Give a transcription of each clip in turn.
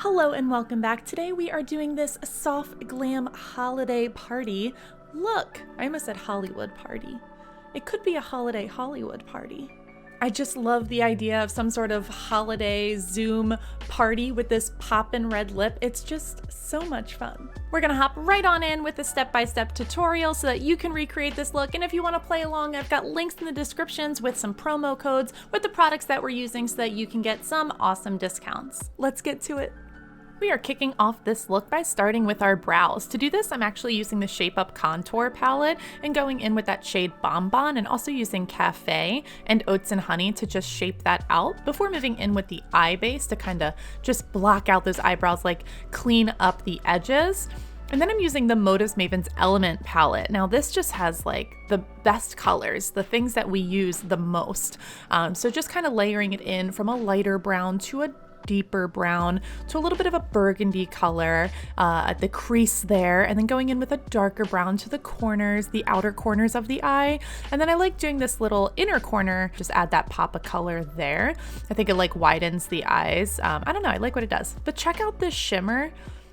Hello and welcome back. Today we are doing this soft glam holiday party. Look, I almost said Hollywood party. It could be a holiday Hollywood party. I just love the idea of some sort of holiday Zoom party with this poppin' red lip. It's just so much fun. We're gonna hop right on in with a step-by-step tutorial so that you can recreate this look. And if you wanna play along, I've got links in the descriptions with some promo codes with the products that we're using so that you can get some awesome discounts. Let's get to it. We are kicking off this look by starting with our brows. To do this, I'm actually using the Shape Up Contour palette and going in with that shade Bonbon and also using Cafe and Oats and Honey to just shape that out before moving in with the eye base to kind of just block out those eyebrows, like clean up the edges. And then I'm using the Motives Maven's Element palette. Now this just has like the best colors, the things that we use the most. So just kind of layering it in from a lighter brown to a deeper brown to a little bit of a burgundy color at the crease there, and then going in with a darker brown to the corners, the outer corners of the eye. And then I like doing this little inner corner, just add that pop of color there. I think it like widens the eyes. I don't know, I like what it does. But check out this shimmer.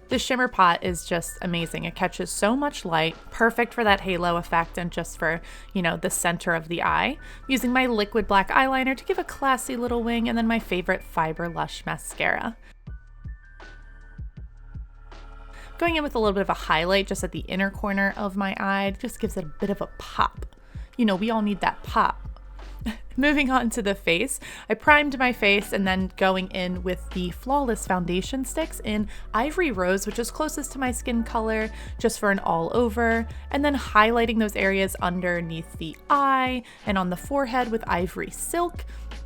The shimmer pot is just amazing. It catches so much light, perfect for that halo effect and just for, you know, the center of the eye. I'm using my liquid black eyeliner to give a classy little wing, and then my favorite Fiber Lush mascara. Going in with a little bit of a highlight just at the inner corner of my eye, just gives it a bit of a pop. You know, we all need that pop. Moving on to the face, I primed my face and then going in with the Flawless foundation sticks in Ivory Rose, which is closest to my skin color, just for an all over, and then highlighting those areas underneath the eye and on the forehead with Ivory Silk.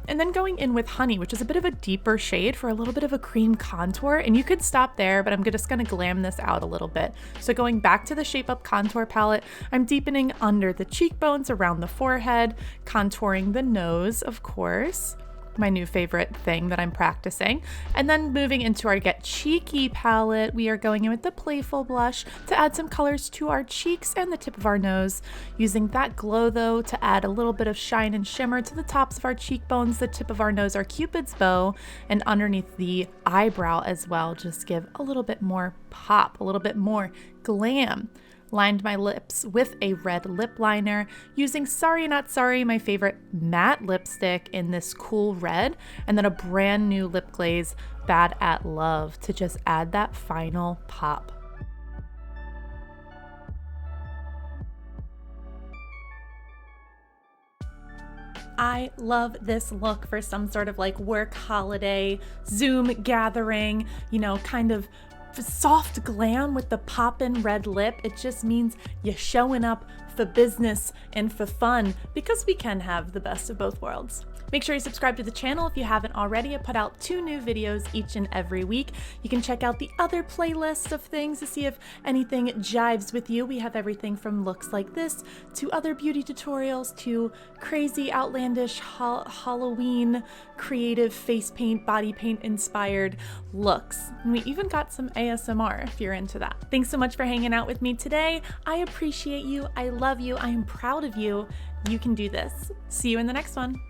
And then going in with Honey, which is a bit of a deeper shade for a little bit of a cream contour. And you could stop there, but I'm just gonna glam this out a little bit. So going back to the Shape Up Contour palette, I'm deepening under the cheekbones, around the forehead, contouring the nose, of course. My new favorite thing that I'm practicing. And then moving into our Get Cheeky palette, we are going in with the Playful blush to add some colors to our cheeks and the tip of our nose. Using that glow though to add a little bit of shine and shimmer to the tops of our cheekbones, the tip of our nose, our Cupid's bow, and underneath the eyebrow as well. Just give a little bit more pop, a little bit more glam. Lined my lips with a red lip liner using Sorry Not Sorry, my favorite matte lipstick in this cool red, and then a brand new lip glaze, Bad at Love, to just add that final pop. I love this look for some sort of like work holiday, Zoom gathering, you know, kind of soft glam with the poppin' red lip. It just means you're showing up for business and for fun, because we can have the best of both worlds. Make sure you subscribe to the channel if you haven't already. I put out 2 new videos each and every week. You can check out the other playlist of things to see if anything jives with you. We have everything from looks like this to other beauty tutorials to crazy, outlandish Halloween creative face paint, body paint inspired looks. And we even got some ASMR if you're into that. Thanks so much for hanging out with me today. I appreciate you. I love you. I am proud of you. You can do this. See you in the next one.